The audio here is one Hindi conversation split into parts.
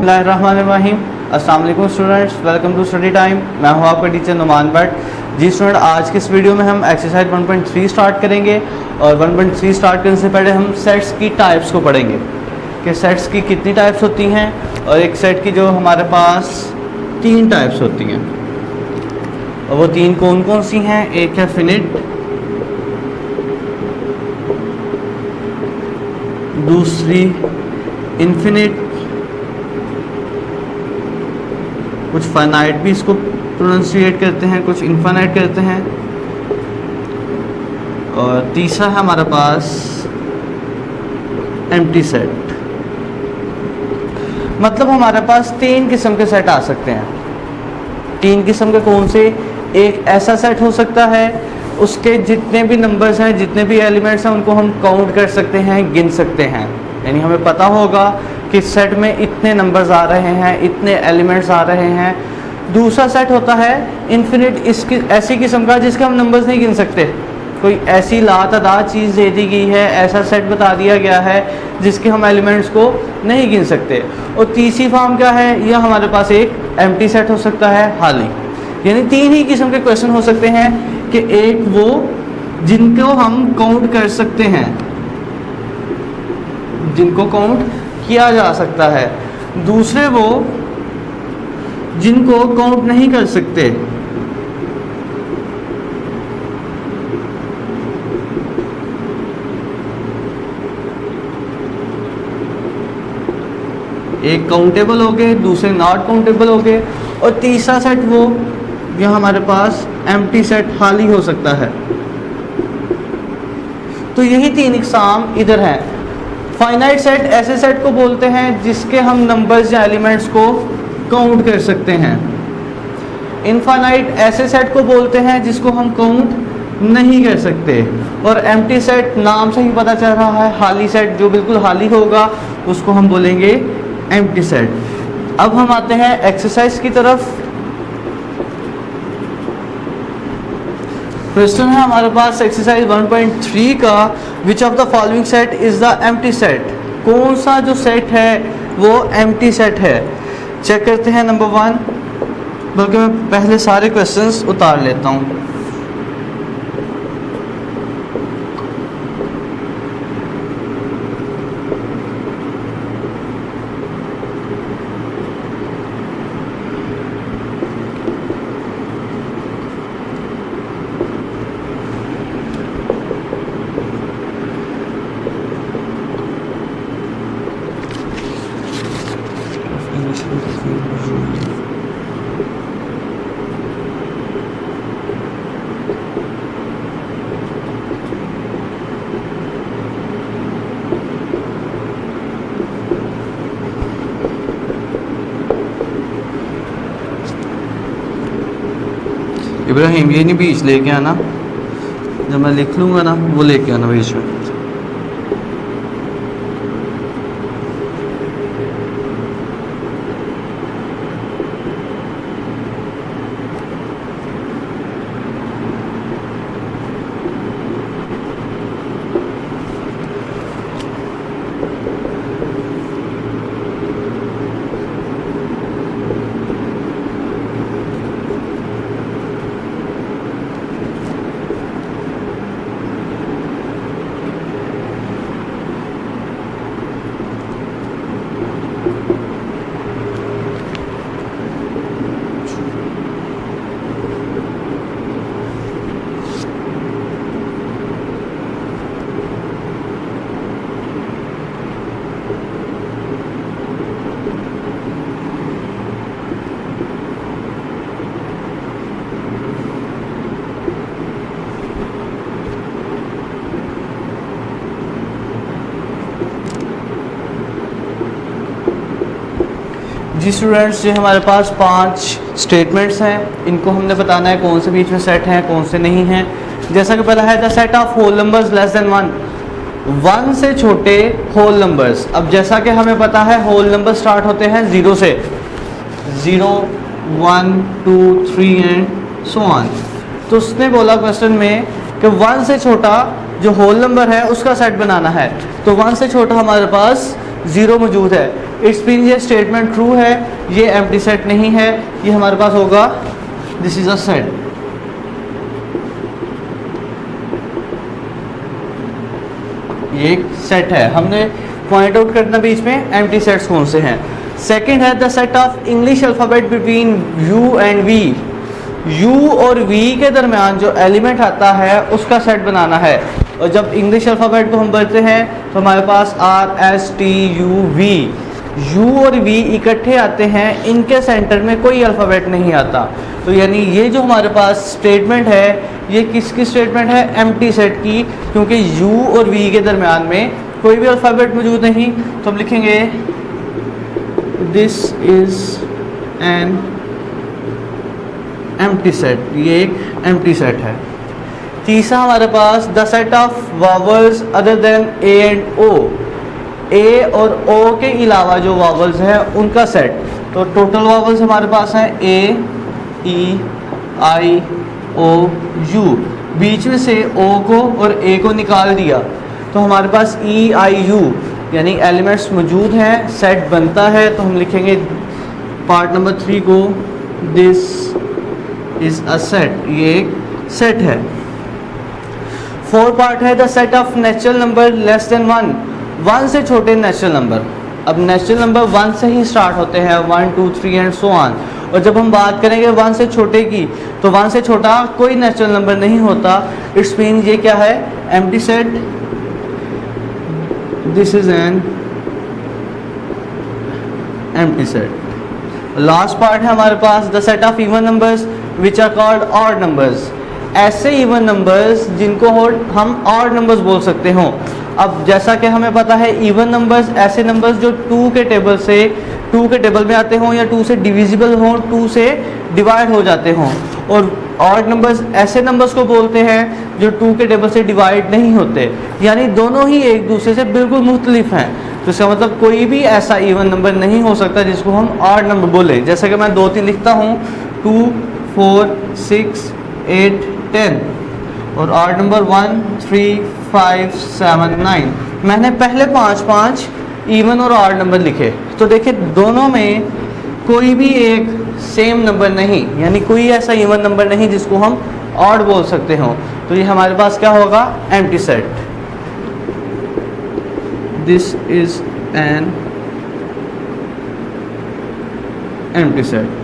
बिस्मिल्लाहिर्रहमानिर्रहीम। अस्सलाम वालेकुम students, welcome to study time. मैं हूं आपका टीचर नुमान भट्ट। जी स्टूडेंट, आज के इस वीडियो में हम एक्सरसाइज 1.3 स्टार्ट करेंगे और 1.3 स्टार्ट करने से पहले हम सेट्स की टाइप्स को पढ़ेंगे कि सेट्स की कितनी टाइप्स होती हैं और एक सेट की जो हमारे पास 3 टाइप्स होती हैं और वो 3 कौन कौन सी हैं। एक है फिनिट, दूसरी इन्फिनिट, कुछ फाइनाइट भी इसको प्रोनाउंसिएट करते हैं, कुछ इनफाइनाइट करते हैं, और तीसरा है हमारे पास एम्प्टी सेट। मतलब हमारे पास 3 किस्म के सेट आ सकते हैं। 3 किस्म के कौन से? एक ऐसा सेट हो सकता है उसके जितने भी नंबर्स हैं, जितने भी एलिमेंट्स हैं, उनको हम काउंट कर सकते हैं, गिन सकते हैं, यानी हमें पता होगा कि सेट में इतने नंबर्स आ रहे हैं, इतने एलिमेंट्स आ रहे हैं। दूसरा सेट होता है इन्फिनिट, इसकी ऐसी किस्म का जिसके हम नंबर्स नहीं गिन सकते, कोई ऐसी लातादाद चीज़ दे दी गई है, ऐसा सेट बता दिया गया है जिसके हम एलिमेंट्स को नहीं गिन सकते। और तीसरी फॉर्म क्या है? यह हमारे पास एक एम्प्टी सेट हो सकता है, खाली। यानी 3 ही किस्म के क्वेश्चन हो सकते हैं कि एक वो जिनको हम काउंट कर सकते हैं, जिनको काउंट किया जा सकता है, दूसरे वो जिनको काउंट नहीं कर सकते, एक काउंटेबल हो गए, दूसरे नॉट काउंटेबल हो गए, और तीसरा सेट वो जो हमारे पास एम्प्टी सेट, खाली हो सकता है। तो यही 3 इकसाम इधर हैं। फाइनाइट सेट ऐसे सेट को बोलते हैं जिसके हम नंबर्स या एलिमेंट्स को काउंट कर सकते हैं। इनफाइनाइट ऐसे सेट को बोलते हैं जिसको हम काउंट नहीं कर सकते। और एम्प्टी सेट नाम से ही पता चल रहा है, खाली सेट, जो बिल्कुल खाली होगा उसको हम बोलेंगे एम्प्टी सेट। अब हम आते हैं एक्सरसाइज की तरफ। क्वेश्चन है हमारे पास एक्सरसाइज 1.3 का, which of the following set is the empty set? कौन सा जो सेट है वो एम्प्टी सेट है? चेक करते हैं। नंबर 1, बल्कि मैं पहले सारे क्वेश्चंस उतार लेता हूँ। इब्राहिम, ये नहीं बीच लेके आना, जब मैं लिख लूँगा ना वो लेके आना बीच में। जी स्टूडेंट्स, ये हमारे पास 5 स्टेटमेंट्स हैं, इनको हमने बताना है कौन से बीच में सेट हैं, कौन से नहीं हैं। जैसा कि पहला है the set of whole numbers less than 1 से छोटे होल नंबर्स। अब जैसा कि हमें पता है होल नंबर स्टार्ट होते हैं 0 से, 0 1 2 3 एंड सो ऑन। तो उसने बोला क्वेश्चन में कि 1 से छोटा जो होल नंबर है उसका सेट बनाना है। तो 1 से छोटा हमारे पास ज़ीरो मौजूद है। इट्स मीन ये स्टेटमेंट ट्रू है, ये एम्प्टी सेट नहीं है, ये हमारे पास होगा दिस इज़ अ सेट। ये एक सेट है, हमने पॉइंट आउट करना बीच में एम्प्टी सेट्स कौन से हैं। सेकंड है the set of English alphabet between U and V. U और वी के दरमियान जो एलिमेंट आता है उसका सेट बनाना है। और जब इंग्लिश अल्फ़ाबेट को हम पढ़ते हैं तो हमारे पास R S T U V, U और वी इकट्ठे आते हैं, इनके सेंटर में कोई अल्फ़ाबेट नहीं आता। तो यानी ये जो हमारे पास स्टेटमेंट है ये किसकी स्टेटमेंट है, एम्प्टी सेट की, क्योंकि यू और वी के दरमियान में कोई भी अल्फ़ाबेट मौजूद नहीं। तो हम लिखेंगे this is an empty set, ये एक एम्प्टी सेट है। तीसरा हमारे पास the set of vowels other than A and O, A और ओ के अलावा जो वावल्स हैं उनका सेट। तो टोटल वावल्स हमारे पास हैं ए, ई, आई, ओ, यू, बीच में से ओ को और ए को निकाल दिया तो हमारे पास ई, आई, यू यानी एलिमेंट्स मौजूद हैं, सेट बनता है। तो हम लिखेंगे पार्ट नंबर 3 को दिस इज़ अ सेट, ये एक सेट है। 4 पार्ट है the set of natural number less than 1, 1 से छोटे नेचुरल नंबर। अब नेचुरल नंबर 1 से ही स्टार्ट होते हैं, 1 2 3 एंड सो ऑन। और जब हम बात करेंगे 1 से छोटे की तो 1 से छोटा कोई नेचुरल नंबर नहीं होता। इट्स मीन ये क्या है, empty set, this is an empty set. Last part है हमारे पास the set of even numbers which are called odd numbers, ऐसे इवन नंबर्स जिनको हम ऑड नंबर्स बोल सकते हो। अब जैसा कि हमें पता है इवन नंबर्स ऐसे नंबर्स जो 2 के टेबल में आते हों या 2 से डिविजिबल हों, 2 से डिवाइड हो जाते हों। और ऑड नंबर्स ऐसे नंबर्स को बोलते हैं जो 2 के टेबल से डिवाइड नहीं होते, यानी दोनों ही एक दूसरे से बिल्कुल मुख्तलिफ हैं। तो इसका मतलब कोई भी ऐसा इवन नंबर नहीं हो सकता जिसको हम ऑड नंबर बोले। जैसे कि मैं 2 3 लिखता हूँ, 2 4 6 8 10 और ऑड नंबर 1 3 5 7 9। मैंने पहले 5 इवन और ऑड नंबर लिखे तो देखिए दोनों में कोई भी एक सेम नंबर नहीं, यानी कोई ऐसा इवन नंबर नहीं जिसको हम ऑड बोल सकते हो। तो ये हमारे पास क्या होगा, empty set. This is an empty set.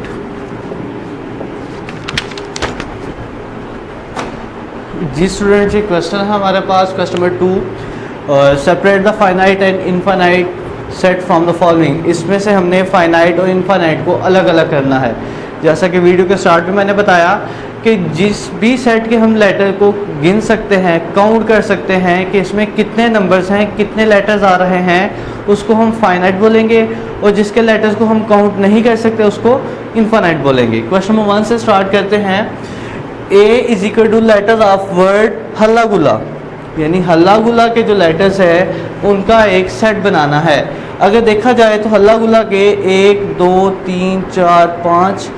जी स्टूडेंट, ये क्वेश्चन है हमारे पास question number 2, separate the finite and infinite set from the following. इसमें से हमने फाइनाइट और इनफाइनाइट को अलग अलग करना है। जैसा कि वीडियो के स्टार्ट में मैंने बताया कि जिस भी सेट के हम लेटर को गिन सकते हैं, काउंट कर सकते हैं कि इसमें कितने नंबर्स हैं, कितने लेटर्स आ रहे हैं, उसको हम फाइनाइट बोलेंगे। और जिसके लेटर्स को हम काउंट नहीं कर सकते उसको इनफाइनाइट बोलेंगे। क्वेश्चन नंबर 1 से स्टार्ट करते हैं। A is equal to letters of word हल्ला गुला, यानी हल्ला गुला के जो लेटर्स है उनका एक सेट बनाना है। अगर देखा जाए तो हल्ला गुला के 1 2 3 4 5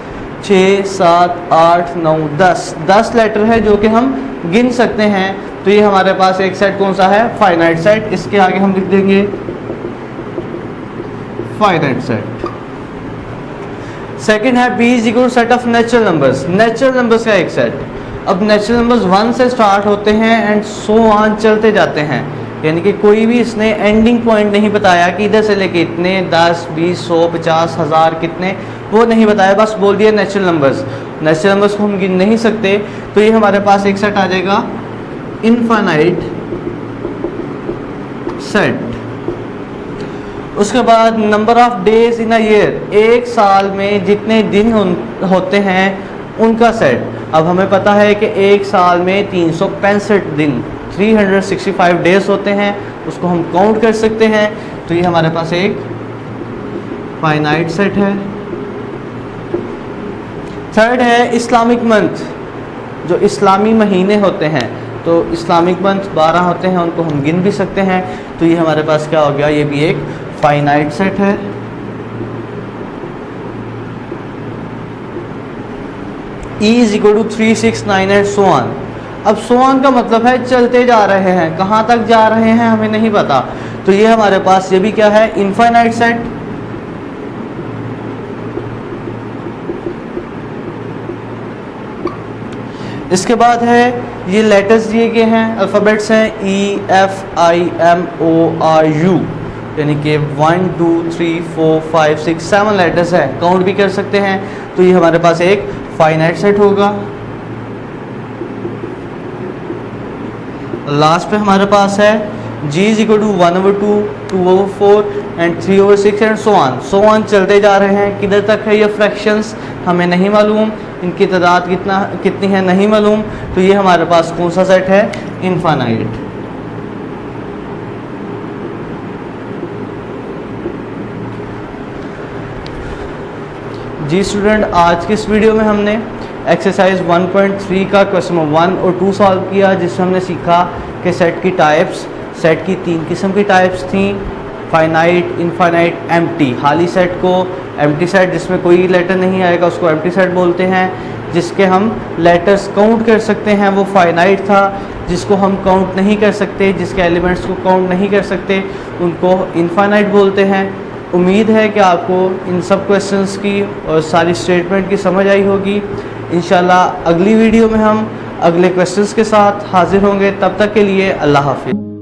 6 7 8 9 10 लेटर है जो कि हम गिन सकते हैं। तो ये हमारे पास एक सेट कौन सा है, फाइनाइट सेट। इसके आगे हम लिख देंगे फाइनाइट सेट। सेकंड है B is equal set of natural numbers, natural numbers का एक सेट। अब नेचुरल नंबर्स 1 से स्टार्ट होते हैं एंड सो ऑन चलते जाते हैं, यानी कि कोई भी इसने एंडिंग पॉइंट नहीं बताया कि इधर से लेके इतने 10 20 100 50 1000 कितने, वो नहीं बताया, बस बोल दिया नेचुरल नंबर्स। नेचुरल नंबर्स को हम गिन नहीं सकते, तो ये हमारे पास एक सेट आ जाएगा इनफाइनाइट सेट। उसके बाद number of days in a year, एक साल में जितने दिन होते हैं उनका सेट। अब हमें पता है कि एक साल में 365 दिन 365 डेज होते हैं, उसको हम काउंट कर सकते हैं। तो ये हमारे पास एक फाइनाइट सेट है। थर्ड है इस्लामिक मंथ, जो इस्लामी महीने होते हैं, तो इस्लामिक मंथ 12 होते हैं, उनको हम गिन भी सकते हैं। तो ये हमारे पास क्या हो गया, ये भी एक फाइनाइट सेट है। E is equal to 3 6 9 and so on. अब सो ऑन का मतलब है चलते जा रहे हैं, कहाँ तक जा रहे हैं हमें नहीं पता। तो ये हमारे पास ये भी क्या है, इनफाइनाइट सेट। इसके बाद है ये लेटर्स दिए गए हैं, अल्फ़ाबेट्स हैं EFIMORU, यानी कि 1 2 3 4 5 6 7 लेटर्स है, काउंट भी कर सकते हैं। तो ये हमारे पास एक फाइनाइट सेट होगा। लास्ट पे हमारे पास है G = 1/2, 2/4 and 3/6 and so on चलते जा रहे हैं। किधर तक है ये फ्रैक्शंस हमें नहीं मालूम, इनकी तादाद कितनी है नहीं मालूम। तो ये हमारे पास कौन सा सेट है, इनफाइनाइट। जी स्टूडेंट, आज की इस वीडियो में हमने एक्सरसाइज 1.3 का क्वेश्चन नंबर 1 और 2 सॉल्व किया, जिसमें हमने सीखा कि सेट की टाइप्स। सेट की 3 किस्म की टाइप्स थी, फाइनाइट, इनफाइनाइट, एम्प्टी। खाली सेट को एम्प्टी सेट, जिसमें कोई लेटर नहीं आएगा, उसको एम्प्टी सेट बोलते हैं। जिसके हम लेटर्स काउंट कर सकते हैं वो फाइनाइट था। जिसको हम काउंट नहीं कर सकते, जिसके एलिमेंट्स को काउंट नहीं कर सकते, उनको इनफाइनाइट बोलते हैं। उम्मीद है कि आपको इन सब क्वेश्चंस की और सारी स्टेटमेंट की समझ आई होगी। इंशाल्लाह अगली वीडियो में हम अगले क्वेश्चंस के साथ हाजिर होंगे। तब तक के लिए अल्लाह हाफिज़।